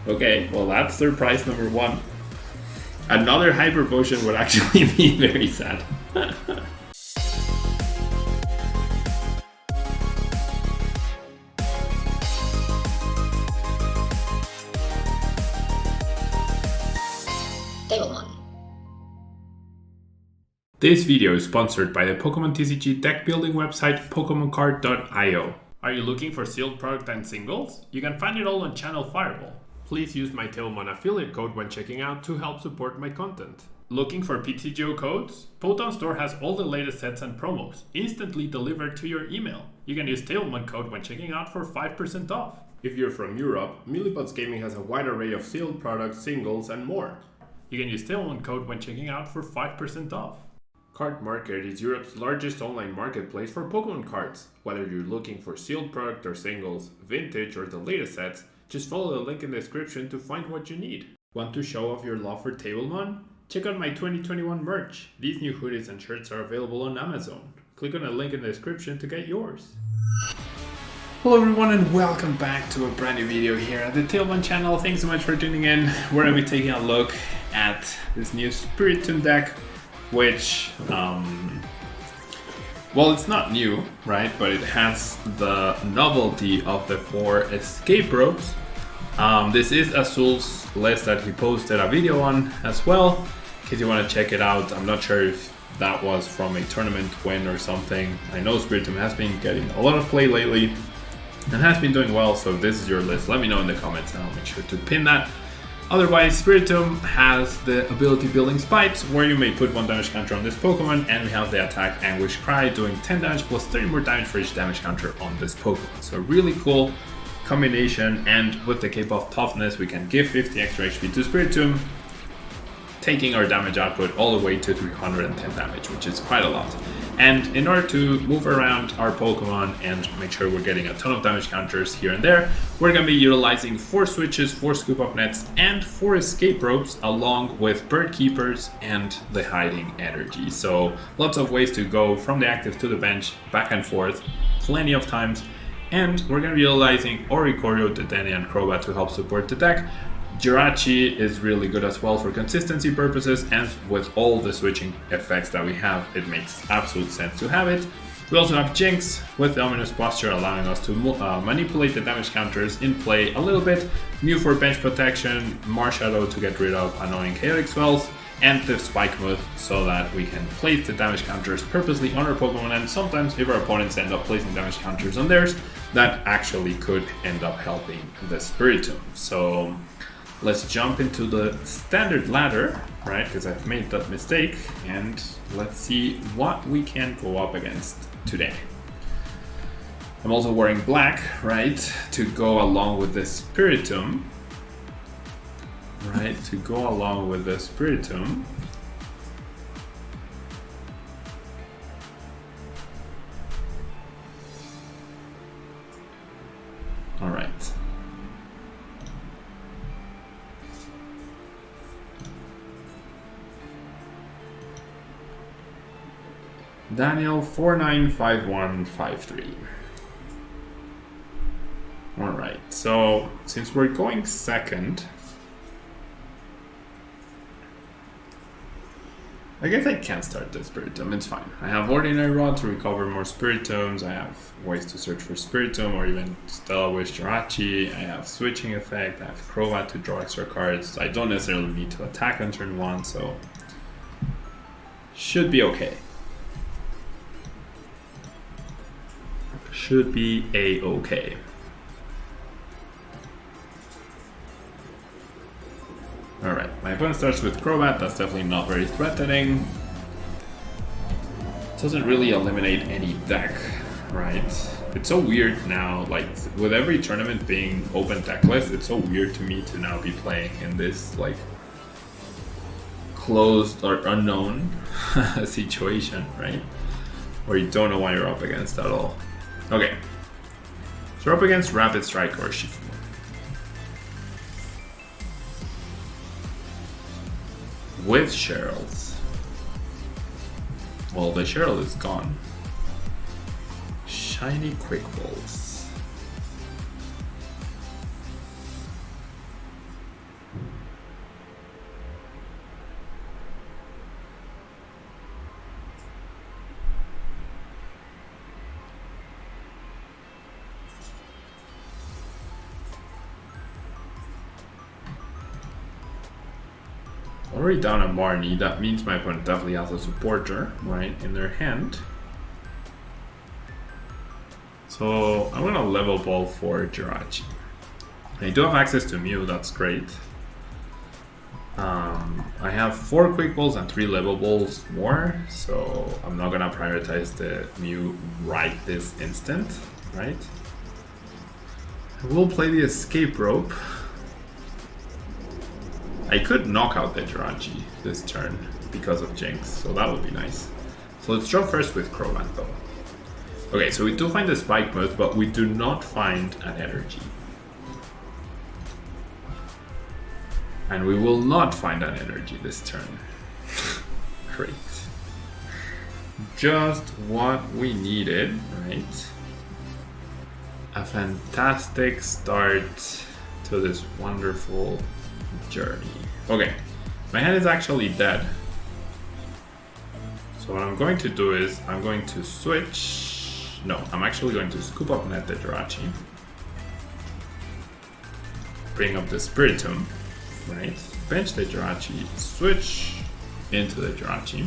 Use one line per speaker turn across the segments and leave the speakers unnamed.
Okay, well that's surprise number one. Another hyper potion would actually be very sad.
Table 1.
This video is sponsored by the Pokemon TCG deck building website PokemonCard.io. Are you looking for sealed product and singles? You can find it all on Channel Fireball. Please use my Tailmon affiliate code when checking out to help support my content. Looking for PTGO codes? Potown Store has all the latest sets and promos, instantly delivered to your email. You can use Tailmon code when checking out for 5% off. If you're from Europe, Millipods Gaming has a wide array of sealed products, singles, and more. You can use Tailmon code when checking out for 5% off. Card Market is Europe's largest online marketplace for Pokemon cards. Whether you're looking for sealed product or singles, vintage or the latest sets, just follow the link in the description to find what you need. Want to show off your love for Tablemon? Check out my 2021 merch. These new hoodies and shirts are available on Amazon. Click on the link in the description to get yours. Hello everyone and welcome back to a brand new video here at the Tailmon channel. Thanks so much for tuning in. We're going to be taking a look at this new Spiritomb deck, which, well, it's not new, right? But it has the novelty of the 4 escape ropes. This is Azul's list that he posted a video on as well, in case you want to check it out. I'm not sure if that was from a tournament win or something. I know Spiritomb has been getting a lot of play lately and has been doing well, so if this is your list, let me know in the comments and I'll make sure to pin that. Otherwise, Spiritomb has the ability Building Spite, where you may put 1 damage counter on this Pokemon, and we have the attack Anguish Cry, doing 10 damage plus 30 more damage for each damage counter on this Pokemon. So really cool combination, and with the Cape of Toughness, we can give 50 extra HP to Spiritomb, taking our damage output all the way to 310 damage, which is quite a lot. And in order to move around our Pokemon and make sure we're getting a ton of damage counters here and there, we're going to be utilizing 4 switches, 4 scoop up nets, and 4 escape ropes, along with bird keepers and the hiding energy. So lots of ways to go from the active to the bench, back and forth, plenty of times. And we're going to be utilizing Oricorio, Dedenne, and Crobat to help support the deck. Jirachi is really good as well for consistency purposes, and with all the switching effects that we have, it makes absolute sense to have it. We also have Jinx with the Ominous Posture, allowing us to manipulate the damage counters in play a little bit. Mew for bench protection, Marshadow to get rid of annoying chaotic spells, and the Spike Moth so that we can place the damage counters purposely on our Pokemon, and sometimes if our opponents end up placing damage counters on theirs, that actually could end up helping the Spiritomb. So let's jump into the standard ladder, right, because I've made that mistake, and let's see what we can go up against today. I'm also wearing black, right, to go along with the Spiritomb. Right, to go along with the Spiritomb. All right. Daniel 495153. All right, so since we're going second, I guess I can start the Spiritomb, it's fine. I have Ordinary Rod to recover more Spiritombs, I have ways to search for Spiritomb or even Stella Wish Jirachi, I have Switching Effect, I have Crobat to draw extra cards. I don't necessarily need to attack on turn 1, so should be okay. Should be a-okay. Alright, my opponent starts with Crobat, that's definitely not very threatening. Doesn't really eliminate any deck, right? It's so weird now, like, with every tournament being open deck list, it's so weird to me to now be playing in this, like, closed or unknown situation, right? Where you don't know what you're up against at all. Okay, so we're up against Rapid Strike or Shifu. With Cheryl's. Well, the Cheryl is gone. Shiny Quick Balls. already down a Marnie. That means my opponent definitely has a supporter, right, in their hand. So I'm gonna level ball for Jirachi. I do have access to Mew, that's great. I have 4 quick balls and 3 level balls more, so I'm not gonna prioritize the Mew right this instant, right? I will play the escape rope. I could knock out the Jirachi this turn because of Jinx, so that would be nice. So let's draw first with Crowman though. Okay, so we do find the Spike Mode, but we do not find an energy. And we will not find an energy this turn. Great. Just what we needed, right? A fantastic start to this wonderful journey. Okay, my hand is actually dead. So what I'm going to do is I'm going to switch. No, I'm actually going to scoop up net the Jirachi. Bring up the Spiritomb, right? Bench the Jirachi, switch into the Jirachi.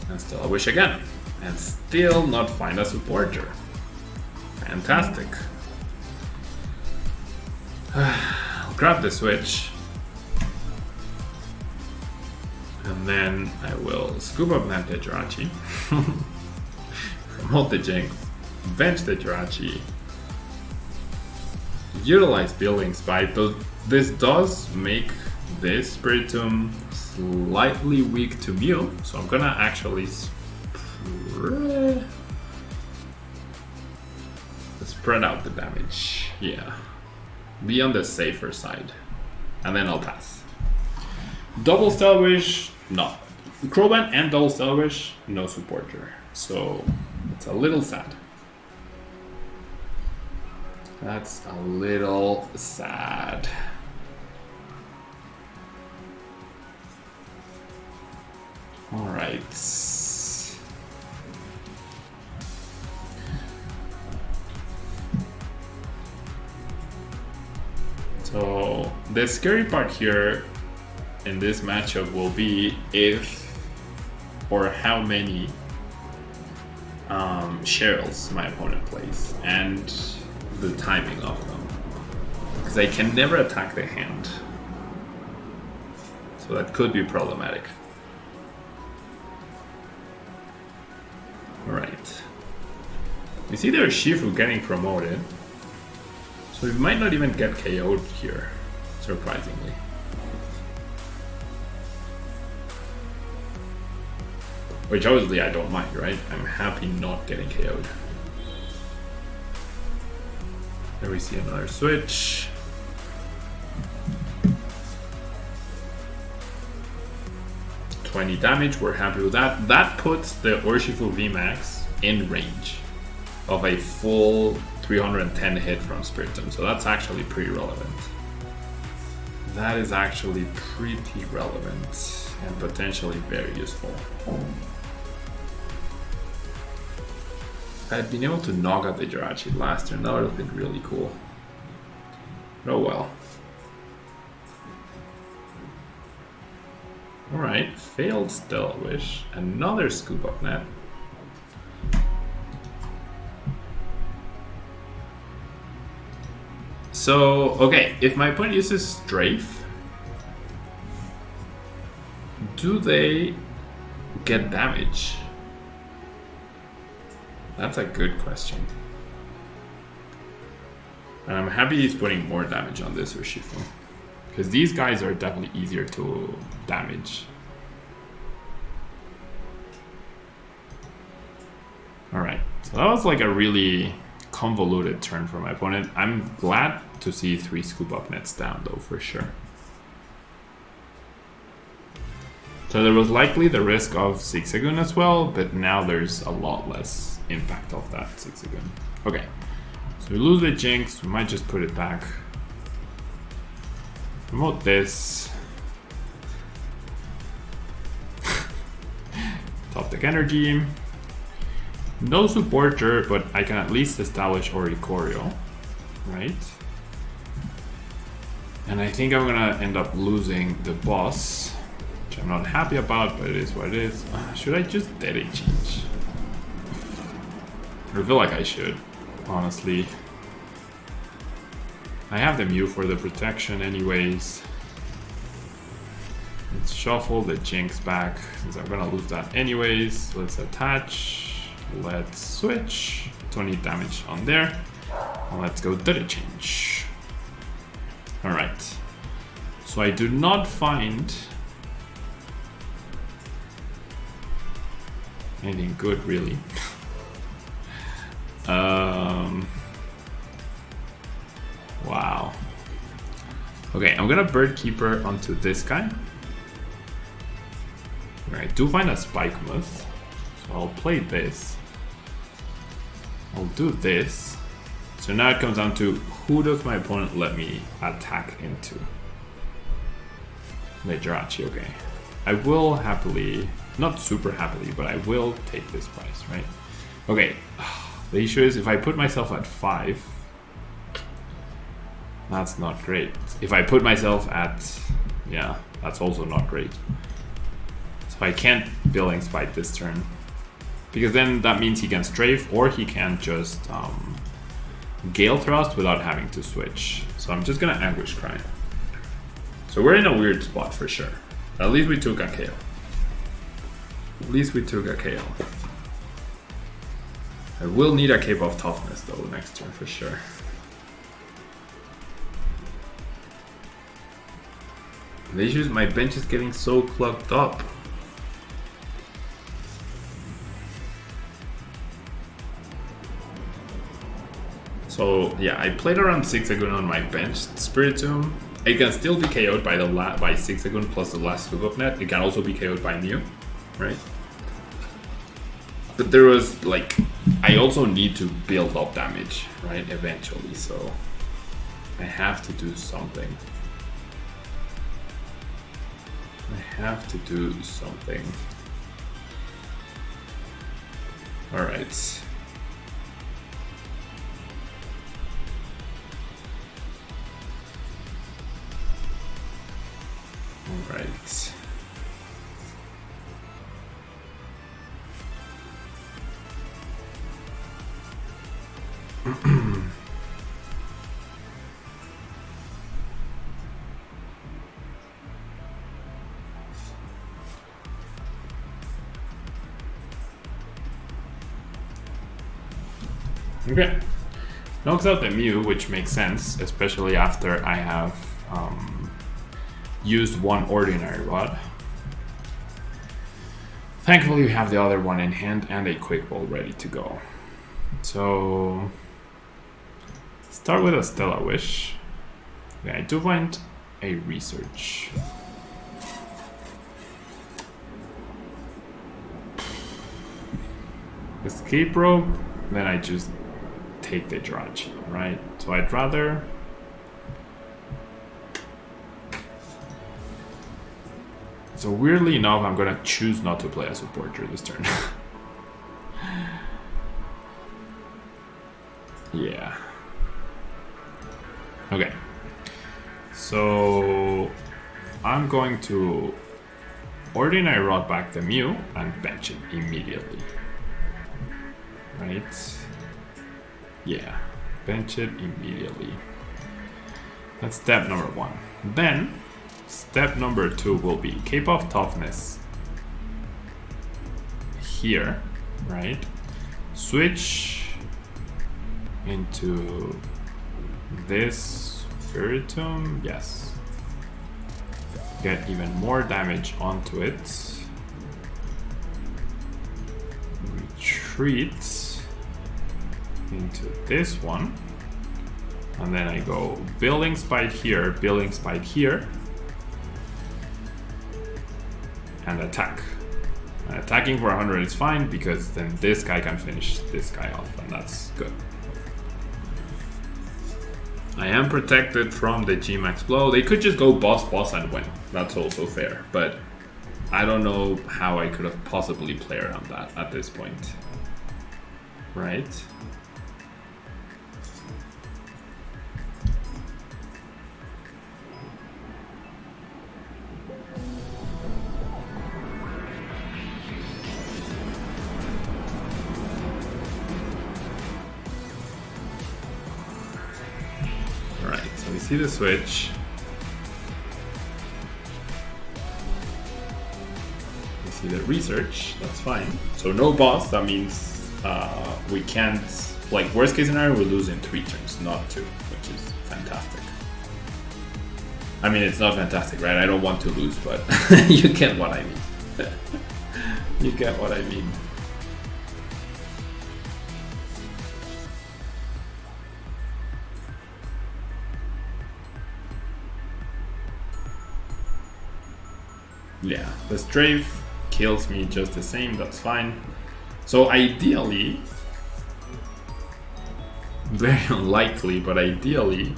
And still a wish again. And still not find a supporter. Fantastic. I'll grab the switch. And then I will scoop up net the Jirachi. Promote the Jinx, bench the Jirachi, utilize Building Spike. This does make this Spiritomb slightly weak to Mew, so I'm gonna actually spread out the damage. Yeah, be on the safer side, and then I'll pass. Double Stellar Wish, no. Crowman and Double Stellar Wish, no supporter. So it's a little sad. That's a little sad. All right. So the scary part here in this matchup will be if or how many Cheryls my opponent plays and the timing of them, because I can never attack the hand, so that could be problematic. Alright, you see there's Shifu getting promoted, so we might not even get KO'd here, surprisingly. Which obviously I don't mind, right? I'm happy not getting KO'd. There we see another switch. $20 damage, we're happy with that. That puts the Urshifu VMAX in range of a full 310 hit from Spiritomb, so that's actually pretty relevant. That is actually pretty relevant and potentially very useful. If I had been able to knock out the Jirachi last turn, that would have been really cool. Oh well. Alright, failed Stellar Wish. Another scoop up net. So, okay, if my opponent uses Strafe, do they get damage? That's a good question. And I'm happy he's putting more damage on this Urshifu, because these guys are definitely easier to damage. Alright, so that was like a really convoluted turn for my opponent. I'm glad to see 3 scoop up nets down though, for sure. So there was likely the risk of Zigzagoon as well, but now there's a lot less impact of that Zigzagoon. Okay, so we lose the Jinx, we might just put it back. Promote this. Top deck energy. No supporter, but I can at least establish Oricorio, right? And I think I'm gonna end up losing the boss, which I'm not happy about, but it is what it is. Should I just dead change? I feel like I should, honestly. I have the Mew for the protection anyways. Let's shuffle the Jinx back, since I'm gonna lose that anyways. Let's attach, let's switch, 20 damage on there. And let's go dead change. Alright, so I do not find anything good really. Wow. Okay, I'm gonna Bird Keeper onto this guy. I do find a Spike Moth, so I'll play this. I'll do this. So now it comes down to who does my opponent let me attack into? The Jirachi, okay. I will happily, not super happily, but I will take this price, right? Okay, the issue is if I put myself at 5, that's not great. If I put myself at, yeah, that's also not great. So I can't Billing Spike this turn. Because then that means he can strafe or he can just Gale Thrust without having to switch. So I'm just gonna Anguish Cry. So we're in a weird spot for sure. At least we took a KO. At least we took a KO. I will need a Cape of Toughness though next turn for sure. The issue is my bench is getting so clogged up. So yeah, I played around 6 Agun on my bench. Spiritomb, it can still be KO'd by by 6 Agun plus the last scoop of net. It can also be KO'd by Mew, right? But there was like, I also need to build up damage, right? Eventually, so I have to do something. I have to do something. All right. All right. Okay. Knocks out the Mew, which makes sense, especially after I have used one Ordinary Rod. Thankfully, we have the other one in hand and a Quick Ball ready to go. So, start with a Stella Wish. Okay, I do find a Research. Escape Rope, then I just take the Jirachi, right? So I'd rather so weirdly enough, I'm gonna choose not to play a supporter this turn. Yeah. Okay. So I'm going to Ordinary Rod back the Mew and bench it immediately. Right? Yeah. Bench it immediately. That's step number 1. Then step number 2 will be Cape of Toughness here, right? Switch into this Spiritomb, yes. Get even more damage onto it. Retreat into this one. And then I go Building Spite here, Building Spite here. And attack. And attacking for 100 is fine because then this guy can finish this guy off, and that's good. I am protected from the G-Max blow. They could just go boss and win. That's also fair, but I don't know how I could have possibly played around that at this point. Right? see the switch. We see the research, that's fine. So no boss, that means we can't, like worst case scenario, we lose in 3 turns, not 2, which is fantastic. I mean, it's not fantastic, right? I don't want to lose, but you get what I mean. You get what I mean. Yeah, the strafe kills me just the same, that's fine. So ideally, very unlikely, but ideally,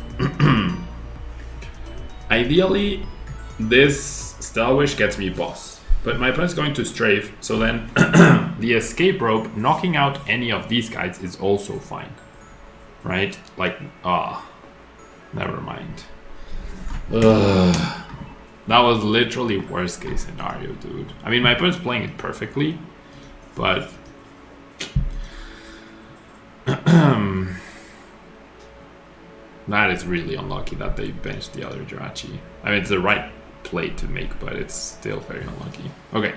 ideally, this Stellar Wish gets me boss. But my opponent's going to strafe, so then the escape rope knocking out any of these guys is also fine. Right? Like, never mind. Ugh. That was literally worst case scenario, dude. I mean, my opponent's playing it perfectly, but that is really unlucky that they benched the other Jirachi. I mean, it's the right play to make, but it's still very unlucky. Okay,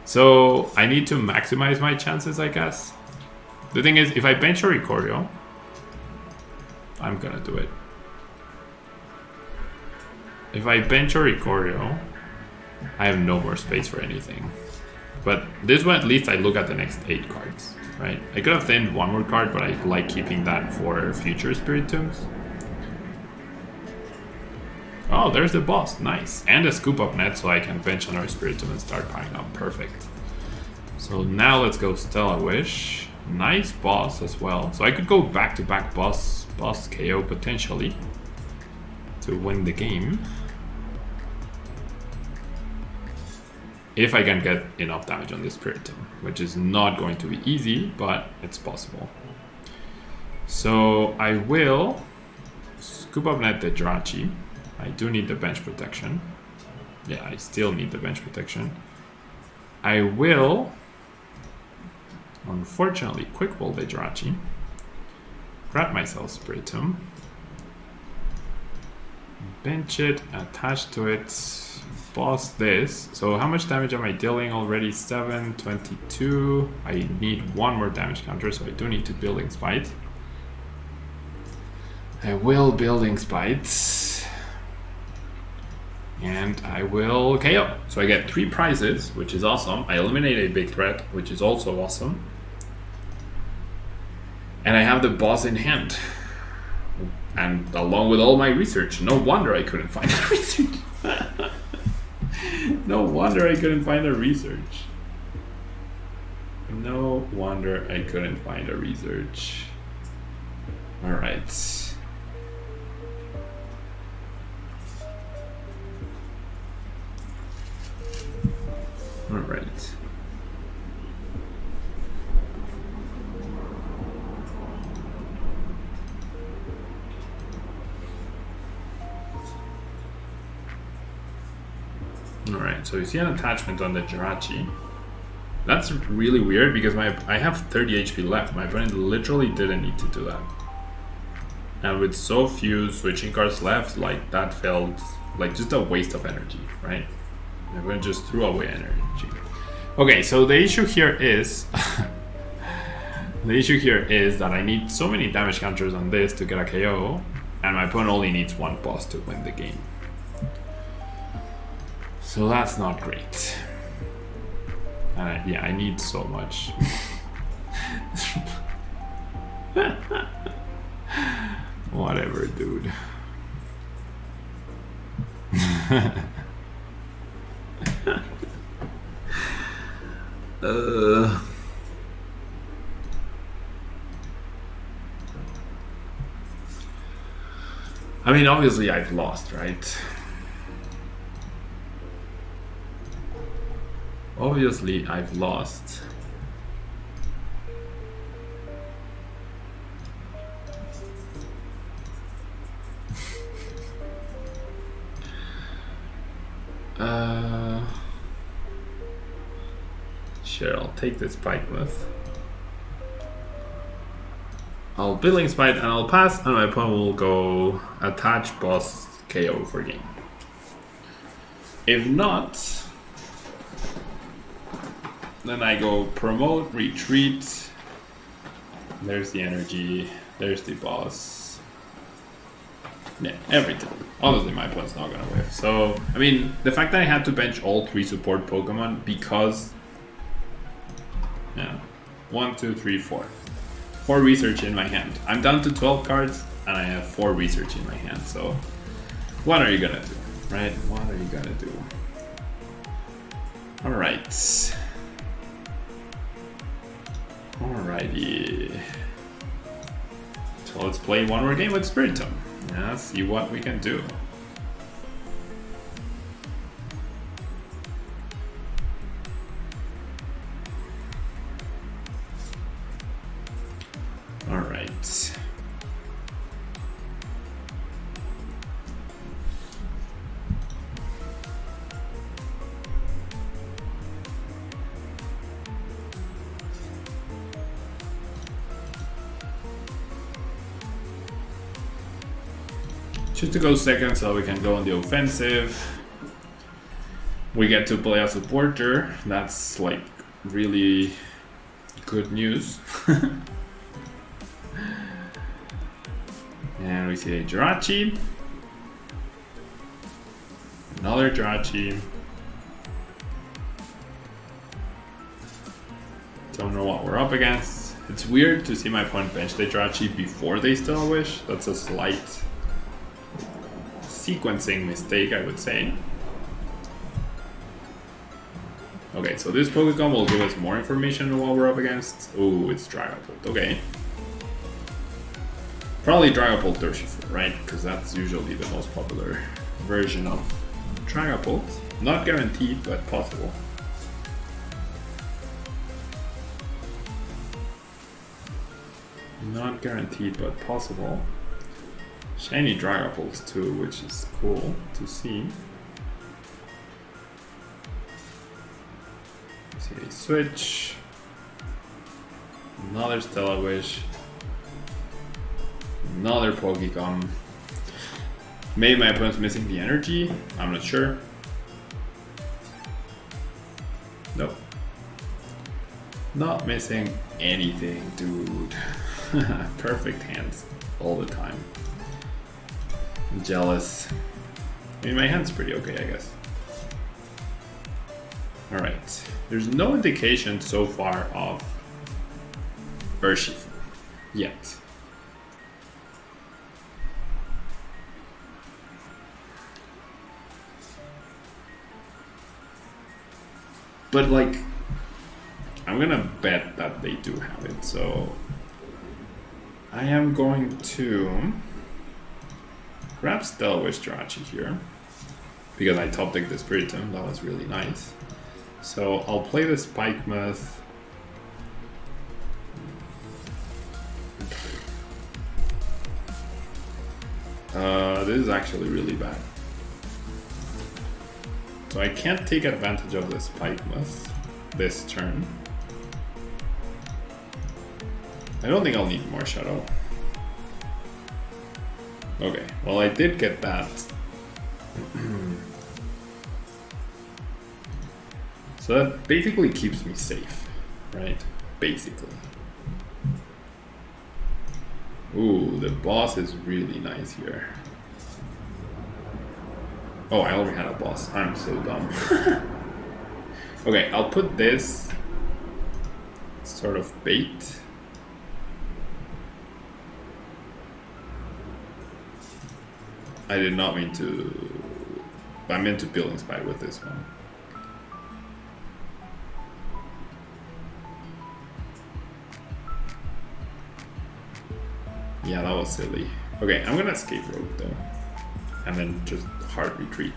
so I need to maximize my chances, I guess. The thing is, if I bench Oricorio, I'm gonna do it. If I bench Oricorio, I have no more space for anything. But this one, at least I look at the next 8 cards, right? I could have thinned 1 more card, but I like keeping that for future Spiritombs. Oh, there's the boss, nice. And a scoop up net, so I can bench another Spiritomb and start piling up, perfect. So now let's go Stellar Wish. Nice boss as well. So I could go back-to-back boss KO potentially to win the game. If I can get enough damage on this Spiritomb, which is not going to be easy, but it's possible. So I will scoop up net the Jirachi. I do need the bench protection. Yeah, I still need the bench protection. I will, unfortunately, quick ball the Jirachi. Grab myself Spiritomb. Bench it, attach to it. Boss this. So how much damage am I dealing already? 7, 22. I need 1 more damage counter, so I do need to Building Spite. I will Building Spite. And I will KO. So I get 3 prizes, which is awesome. I eliminate a big threat, which is also awesome. And I have the boss in hand. And along with all my research. No wonder I couldn't find the research. No wonder I couldn't find a research. No wonder I couldn't find a research. Alright. Alright. Alright, so you see an attachment on the Jirachi. That's really weird because I have 30 HP left. My opponent literally didn't need to do that. And with so few switching cards left, like that felt like just a waste of energy, right? My opponent just threw away energy. Okay, so the issue here is that I need so many damage counters on this to get a KO, and my opponent only needs 1 boss to win the game. So that's not great. Yeah, I need so much. Whatever, dude. I mean, obviously I've lost, right? Obviously, I've lost. Sure, I'll take this Spikemuth. I'll Building Spite and I'll pass, and my opponent will go attach boss KO for game. If not, then I go promote, retreat. There's the energy, there's the boss. Yeah, everything. Obviously my opponent's not gonna whiff. So, I mean, the fact that I had to bench all 3 support Pokemon because... Yeah, 1, 2, 3, 4. 4 research in my hand. I'm down to 12 cards and I have 4 research in my hand, so... What are you gonna do, right? What are you gonna do? Alright. Alrighty. So let's play one more game with Spiritomb. Yeah, see what we can do. Alright. Just to go second so we can go on the offensive. We get to play a supporter. That's like really good news. And we see a Jirachi. Another Jirachi. Don't know what we're up against. It's weird to see my opponent bench the Jirachi before they Stellar Wish. That's a slight sequencing mistake, I would say. Okay, so this Pokemon will give us more information on what we're up against. Oh, it's Dragapult. Okay. Probably Dragapult Urshifu, right? Because that's usually the most popular version of Dragapult. Not guaranteed, but possible. Not guaranteed, but possible. Shiny Dragapult too, which is cool to see. See a switch. Another Stellar Wish. Another Pokemon. Maybe my opponent's missing the energy. I'm not sure. Nope. Not missing anything, dude. Perfect hands all the time. I'm jealous. I mean, my hand's pretty okay, I guess. Alright. There's no indication so far of Urshifu yet. But like, I'm gonna bet that they do have it, so I am going to grab Stellar Wish Jirachi here because I top decked the Spiritomb. That was really nice. So I'll play the Spikemuth. This is actually really bad. So I can't take advantage of the Spikemuth this turn. I don't think I'll need more Shadow. Okay, well I did get that. So that basically keeps me safe, right? Basically. Ooh, the boss is really nice here. Oh, I already had a boss. I'm so dumb. Okay, I'll put this sort of bait. I did not mean to... I meant to Building Spike with this one. Yeah, that was silly. Okay, I'm gonna escape rope though. And then just hard retreat.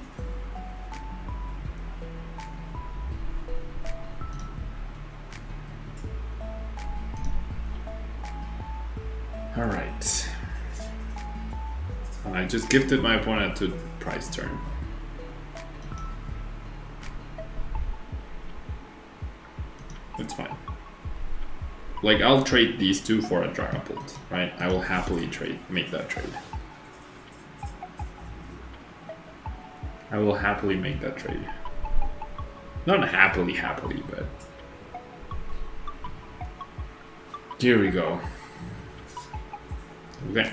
Alright. And I just gifted my opponent to prize turn. It's fine. Like, I'll trade these two for a Dragapult, right? I will happily make that trade. I will happily make that trade. Not happily, but... Here we go. Okay.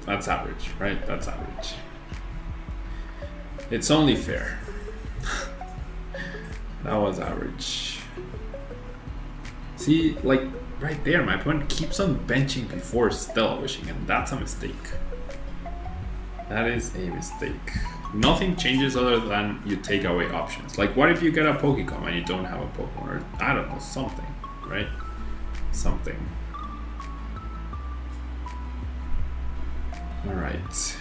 That's average, right? That's average. It's only fair. That was average. See, like, right there, my opponent keeps on benching before Stellar Wishing, and that's a mistake. That is a mistake. Nothing changes other than you take away options. Like, what if you get a Pokemon and you don't have a Pokemon? Or, I don't know, something, right? Something. Alright.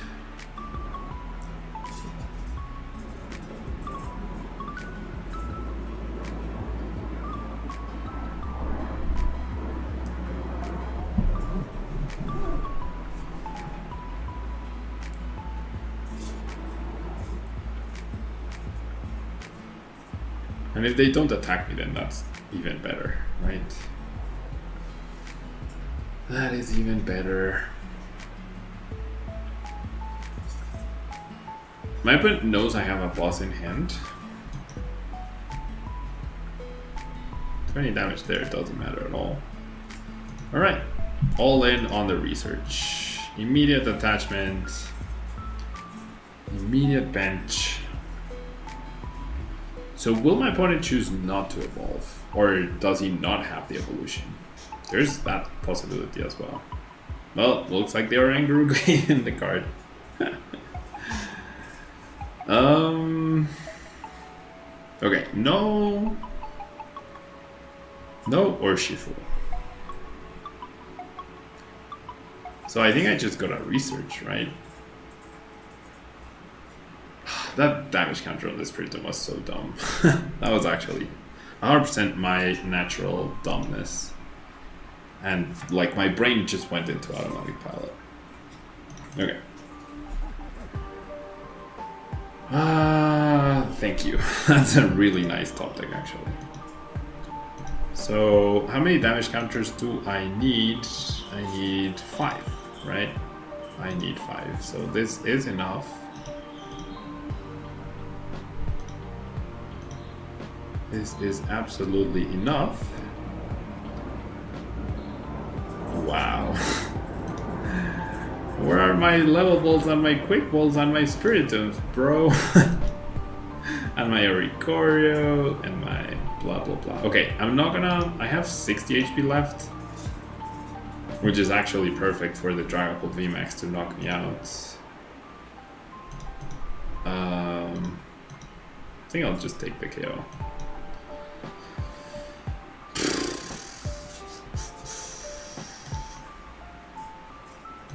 And if they don't attack me, then that's even better, right? That is even better. My opponent knows I have a boss in hand. 20 damage there, doesn't matter at all. Alright, all in on the research. Immediate attachment. Immediate bench. So will my opponent choose not to evolve? Or does he not have the evolution? There's that possibility as well. Well, looks like they are angry in the card. Okay, no Urshifu. So I think I just got a research, right? That damage counter on this Spiritomb was so dumb. That was actually 100% my natural dumbness. And like my brain just went into automatic pilot. Okay. Thank you. That's a really nice top deck actually. So how many damage counters do I need? I need 5, right? I need 5. So this is enough. This is absolutely enough. Wow. Where are my level balls and my quick balls and my Spiritombs, bro? And my Oricorio and my blah blah blah. Okay, I'm not gonna... I have 60 HP left, which is actually perfect for the Dragapult VMAX to knock me out. I think I'll just take the KO.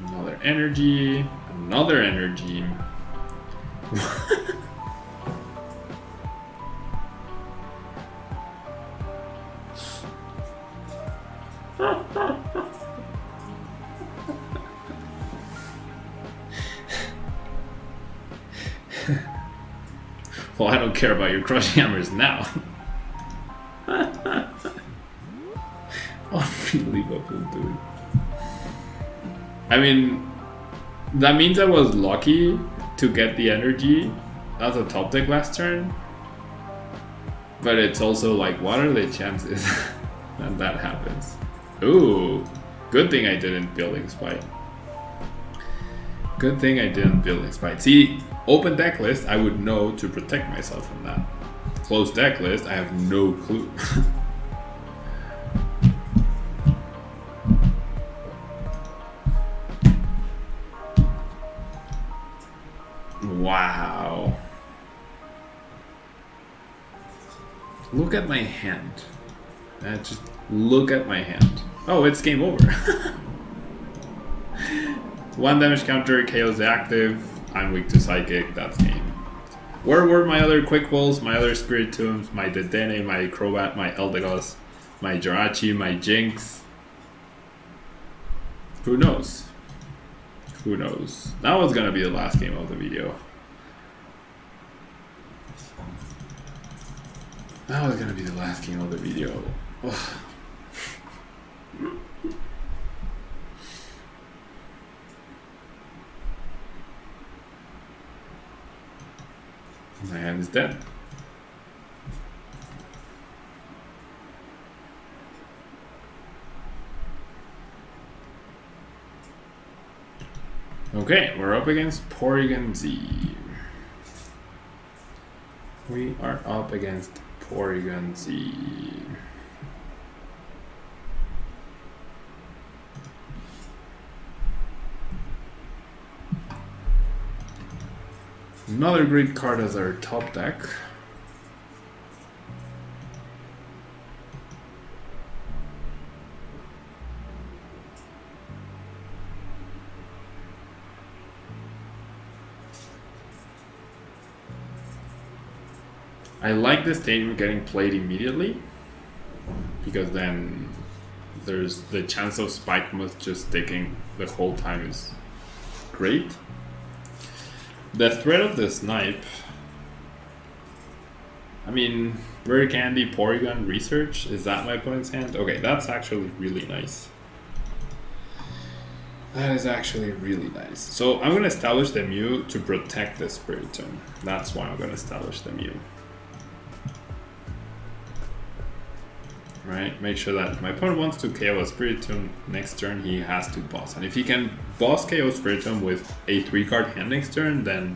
Another energy, another energy. Well, I don't care about your crushing hammers now. Unbelievable, dude. I mean, that means I was lucky to get the energy as a top deck last turn. But it's also like, what are the chances that that happens? Ooh, good thing I didn't Building Spite. Good thing I didn't Building Spite. See, open deck list, I would know to protect myself from that. Closed deck list, I have no clue. Wow. Look at my hand. Just look at my hand. Oh, it's game over. 1 damage counter, KO's active. I'm weak to Psychic, that's game. Where were my other Quick Balls, my other Spiritombs, my Dedenne, my Crobat, my Eldegoss, my Jirachi, my Jinx? Who knows? Who knows? That was gonna be the last game of the video. That was gonna be the last game of the video. Ugh. My hand is dead. Okay, we're up against Porygon Z. We are up against Porygon Z. Another great card as our top deck. I like this stadium getting played immediately, because then there's the chance of Spike Muth just sticking the whole time is great. The threat of the Snipe, I mean, Rare Candy, Porygon, Research, is that my opponent's hand? Okay, that's actually really nice. That is actually really nice. So I'm going to establish the Mew to protect the Spiritomb. That's why I'm going to establish the Mew. Right, make sure that if my opponent wants to KO a Spiritomb next turn, he has to boss. And if he can boss KO Spiritomb with a 3-card hand next turn, then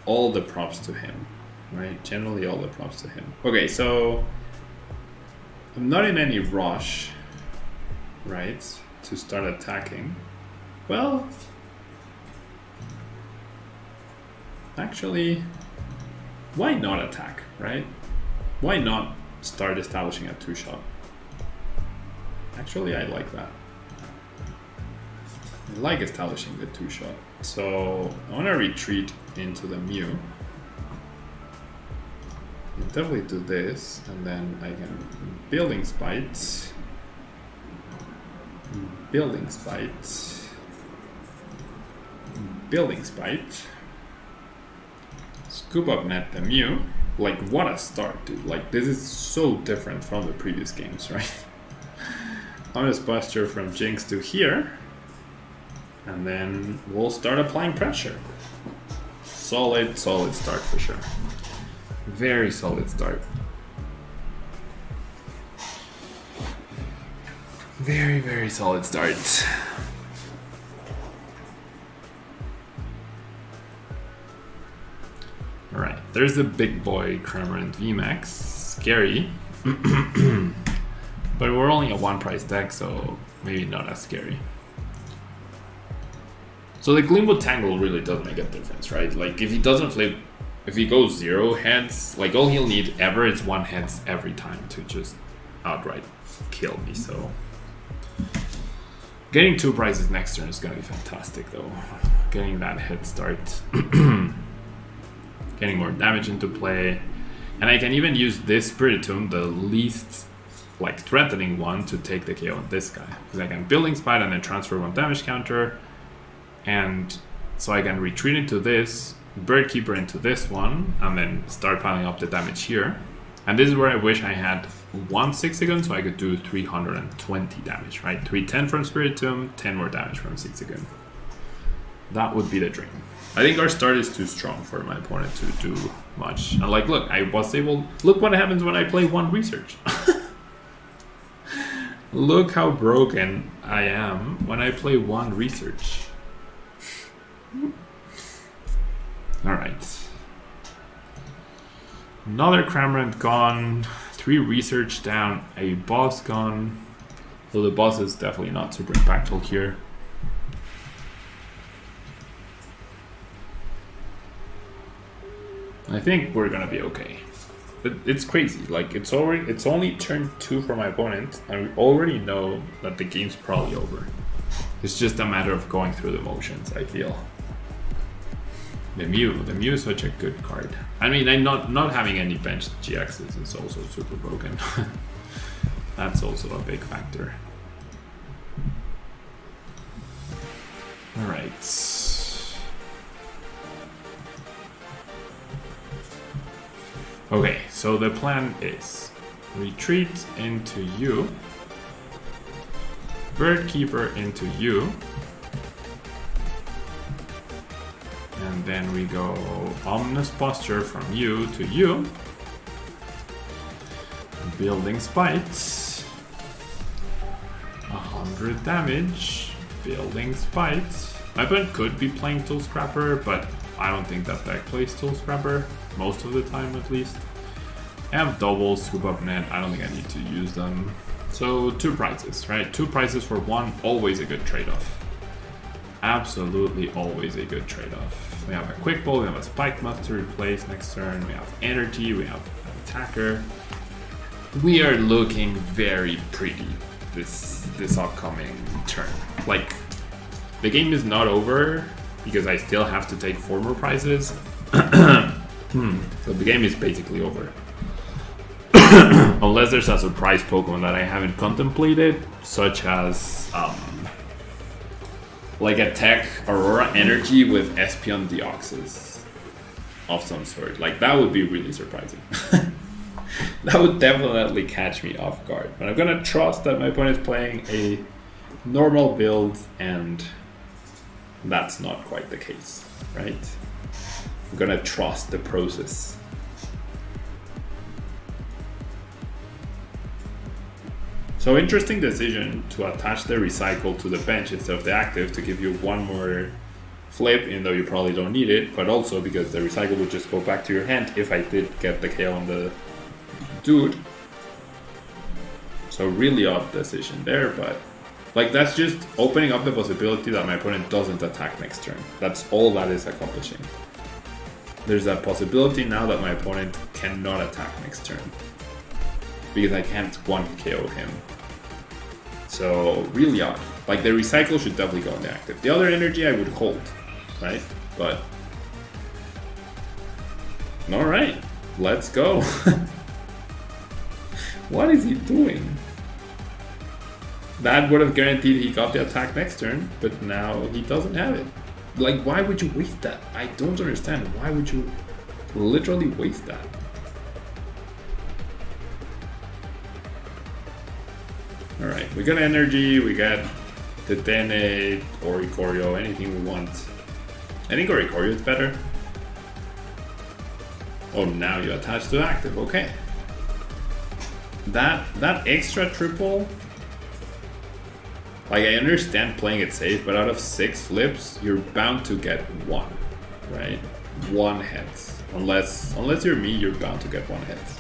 all the props to him. Right, generally all the props to him. Okay, so I'm not in any rush, right, to start attacking. Well, actually, why not attack, right? Why not start establishing a 2-shot? Actually, I like that. I like establishing the 2-shot. So I want to retreat into the Mew. I'll definitely do this, and then I can Building Spite, Building Spite, Building Spite, scoop up net the Mew. Like, what a start, dude. Like, this is so different from the previous games, right? Honest Posture from Jinx to here. And then we'll start applying pressure. Solid start for sure. Very solid start. Very solid start. Alright, there's the big boy Cramorant VMAX. Scary. But we're only a 1-price deck, so maybe not as scary. So the Gleamwood Tangle really does make a difference, right? Like, if he doesn't flip, if he goes 0 heads, like, all he'll need ever is 1 heads every time to just outright kill me, so. Getting 2 prizes next turn is gonna be fantastic, though. Getting that head start. Getting more damage into play. And I can even use this Spiritomb, the least like threatening one, to take the KO on this guy. Because I can Building Spite and then transfer 1 damage counter. And so I can retreat into this, Bird Keeper into this one, and then start piling up the damage here. And this is where I wish I had 1 6-second, so I could do 320 damage, right? 310 from Spiritomb, 10 more damage from 6-second. That would be the dream. I think our start is too strong for my opponent to do much. And like, look, I was able... Look what happens when I play 1 Research. Look how broken I am when I play 1 Research. Alright. Another Cramorant gone. 3 Research down. A boss gone. So the boss is definitely not super impactful here. I think we're gonna be okay. It's crazy. Like, it's only turn 2 for my opponent, and we already know that the game's probably over. It's just a matter of going through the motions, I feel. The Mew is such a good card. I mean, I'm not having any benched GXs is also super broken. That's also a big factor. Okay, so the plan is retreat into you, bird keeper into you, and then we go ominous posture from you to you, building spites, 100 damage, building spites. My opponent could be playing Tool Scrapper, but I don't think that deck plays Tool Scrapper, most of the time at least. I have doubles, scoop up net, I don't think I need to use them. So 2 prizes, right? 2 prizes for 1, always a good trade-off. Absolutely always a good trade-off. We have a Quick Ball, we have a Spike Muff to replace next turn, we have Energy, we have an Attacker. We are looking very pretty this upcoming turn. Like, the game is not over because I still have to take 4 more prizes. So the game is basically over. Unless there's a surprise Pokemon that I haven't contemplated, such as like a Tech Aurora Energy with Espion Deoxys of some sort. Like, that would be really surprising. That would definitely catch me off guard. But I'm gonna trust that my opponent is playing a normal build, and that's not quite the case, right? I'm gonna trust the process. So interesting decision to attach the recycle to the bench instead of the active to give you 1 more flip, even though you probably don't need it, but also because the recycle would just go back to your hand if I did get the KO on the dude. So really odd decision there, but like, that's just opening up the possibility that my opponent doesn't attack next turn. That's all that is accomplishing. There's a possibility now that my opponent cannot attack next turn because I can't 1 KO him. So really odd. Like, the recycle should definitely go on the active. The other energy I would hold, right? But alright, let's go. What is he doing? That would have guaranteed he got the attack next turn, but now he doesn't have it. Like, why would you waste that? I don't understand. Why would you literally waste that? Alright, we got energy, we got the Dene, Oricorio, anything we want. I think Oricorio is better. Oh, now you attach to active, okay. That extra triple, like, I understand playing it safe, but out of 6 flips, you're bound to get 1, right? 1 heads. Unless you're me, you're bound to get 1 heads.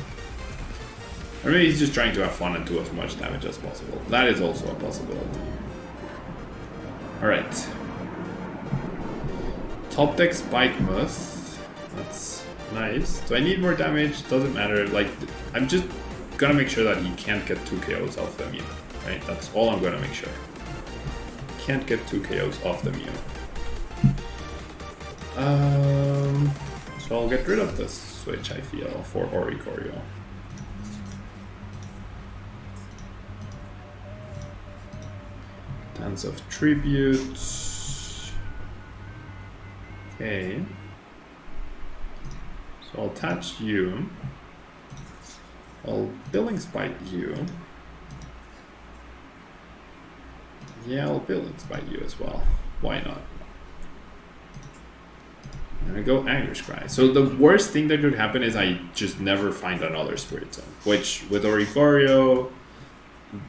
Or maybe he's just trying to have fun and do as much damage as possible. That is also a possibility. Alright. Top deck Spike Muff. That's nice. So I need more damage, doesn't matter. Like, I'm just gonna make sure that he can't get 2 KOs off the Mew. Right? That's all I'm gonna make sure. Can't get 2 KOs off the Mew. So I'll get rid of this switch, I feel, for Oricorio. Tons of tributes. Okay. So I'll attach you. I'll Billing Spite you. Yeah, I'll Billing Spite you as well. Why not? And I go Anger Scry. So the worst thing that could happen is I just never find another Spiritomb. Which, with Oricorio,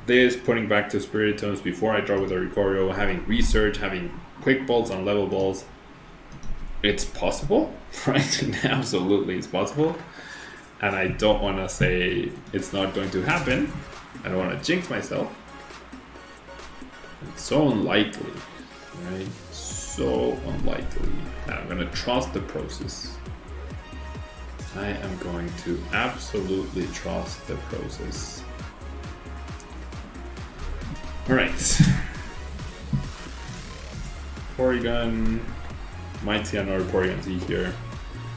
this putting back to Spiritombs before I draw with Oricorio, having Research, having Quick Balls on level balls, it's possible, right? Absolutely, it's possible. And I don't want to say it's not going to happen. I don't want to jinx myself. It's so unlikely, right? So unlikely. And I'm going to trust the process. I am going to absolutely trust the process. Alright. Porygon. Might see another Porygon Z here.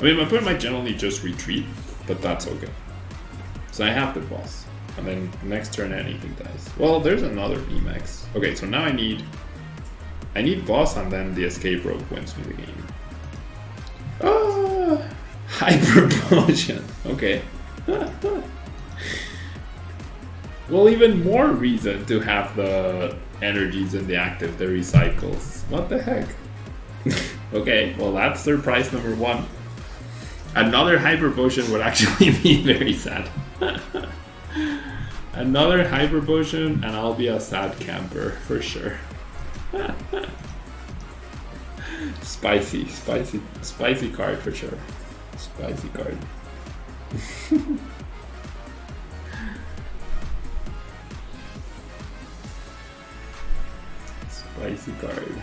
I mean, my opponent might generally just retreat, but that's okay. So I have the boss. And then next turn anything dies. Well, there's another VMAX. Okay, so now I need I need boss and then the escape rope wins me the game. Ah, hyper potion. Okay. Well, even more reason to have the energies in the active, the recycles. What the heck? Okay, well that's surprise number 1. Another hyper potion would actually be very sad. Another hyper potion and I'll be a sad camper for sure. Spicy card for sure. Spicy card. Spicy card.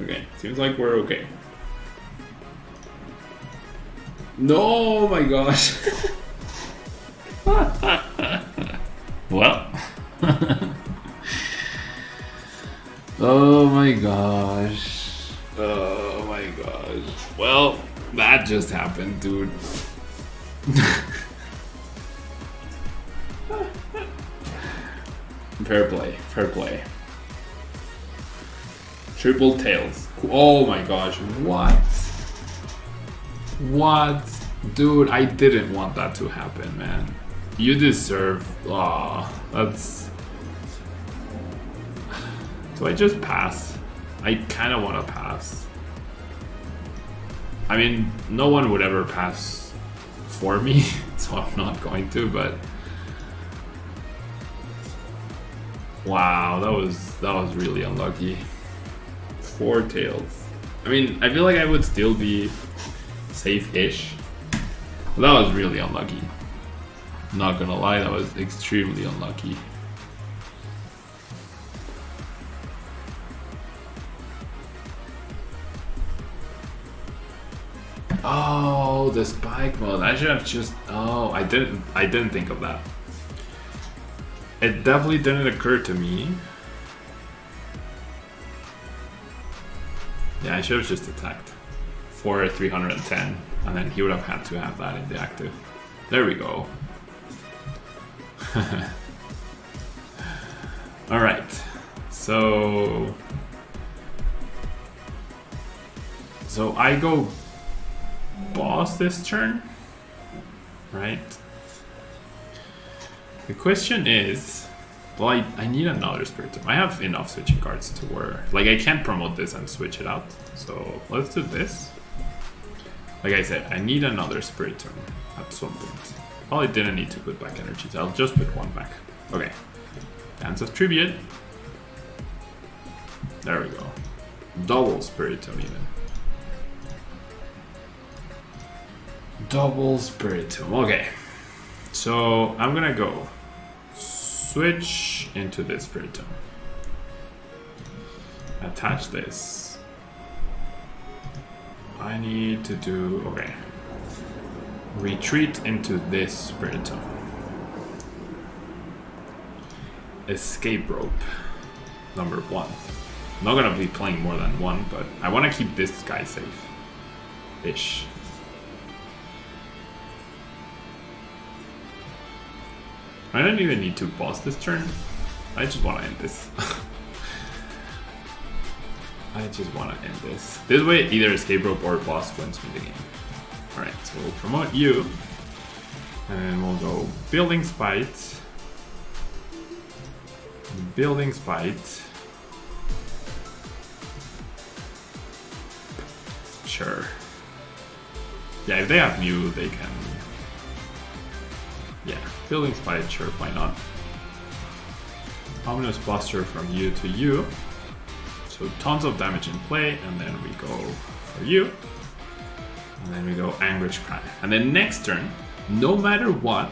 Okay, seems like we're okay. No, my gosh. Well. Oh my gosh. Oh my gosh. Well, that just happened, dude. Fair play, fair play. Triple tails. Oh my gosh, what? What? Dude, I didn't want that to happen, man. You deserve... Aw, that's... Do I just pass? I kind of want to pass. I mean, no one would ever pass for me, so I'm not going to, but... Wow, that was really unlucky. 4 tails. I mean, I feel like I would still be safe-ish. But that was really unlucky. Not gonna lie, that was extremely unlucky. Oh, the spike mode. I should have just... Oh, I didn't think of that. It definitely didn't occur to me. Yeah, I should have just attacked for 310, and then he would have had to have that in the active. There we go. Alright, so I go boss this turn, right? The question is, well, I need another Spiritomb. I have enough switching cards to where, like, I can't promote this and switch it out. So let's do this. Like I said, I need another Spiritomb at some point. Probably didn't need to put back energies. I'll just put 1 back. Okay. Dance of Tribute. There we go. Double Spiritomb even. Double Spiritomb. Okay. So I'm gonna go switch into this Spiritomb. Attach this. I need to do... Okay. Retreat into this Spiritomb. Escape rope. Number 1. I'm not gonna be playing more than 1, but I want to keep this guy safe. Ish. I don't even need to boss this turn. I just want to end this. I just want to end this. This way, either escape rope or boss wins me the game. Alright, so we'll promote you. And we'll go Building Spite. Building Spite. Sure. Yeah, if they have Mew, they can... Yeah, Building Spite, sure, why not? Ominous Buster from you to you. So tons of damage in play, and then we go for you. And then we go Anguish Cry. And then next turn, no matter what,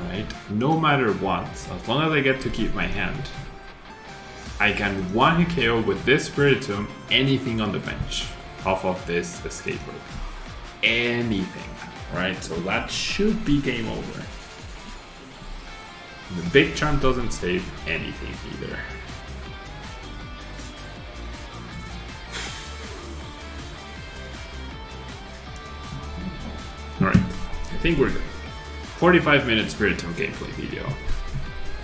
right? No matter what, as long as I get to keep my hand, I can 1-hit KO with this Spiritomb anything on the bench off of this escape rope. Anything. Right, so that should be game over. The big charm doesn't save anything either. Alright, I think we're good. 45-minute Spiritomb gameplay video.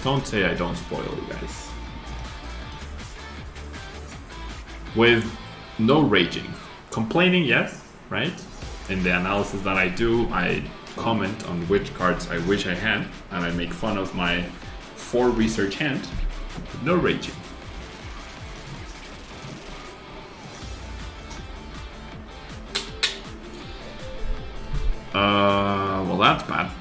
Don't say I don't spoil you guys. With no raging. Complaining, yes, right? In the analysis that I do, I comment on which cards I wish I had, and I make fun of my 4 research hand. With no raging. Well, that's bad.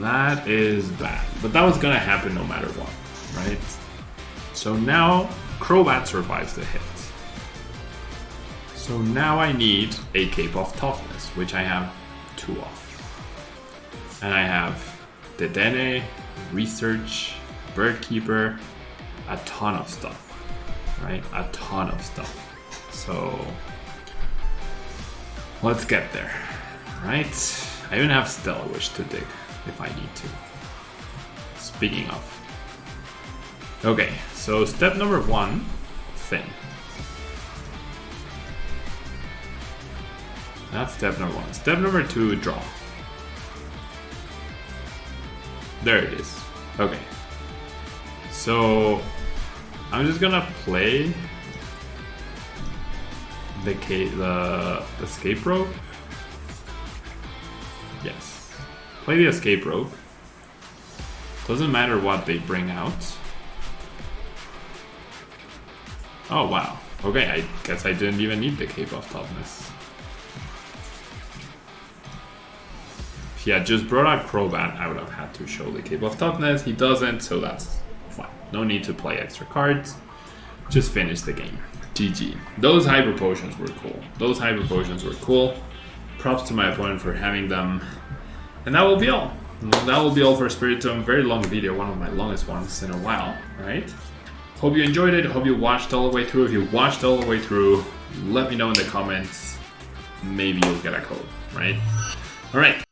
That is bad. But that was gonna happen no matter what, right? So now Crobat survives the hit. So now I need a Cape of Toughness, which I have 2 of. And I have Dedenne, Research, Birdkeeper, a ton of stuff, right? A ton of stuff. So let's get there, right? I even have Stellar Wish to dig if I need to. Speaking of. Okay, so step number 1, Thin. That's step number 1. Step number 2, draw. There it is. Okay. So I'm just gonna play the escape rope. Yes. Play the escape rope. Doesn't matter what they bring out. Oh wow. Okay, I guess I didn't even need the Cape of Toughness. If he had just brought out Crobat, I would have had to show the Cape of Toughness. He doesn't, so that's fine. No need to play extra cards. Just finish the game. GG. Those Hyper Potions were cool. Those Hyper Potions were cool. Props to my opponent for having them. And that will be all. That will be all for Spiritomb. Very long video, one of my longest ones in a while, right? Hope you enjoyed it. Hope you watched all the way through. If you watched all the way through, let me know in the comments. Maybe you'll get a code, right? All right.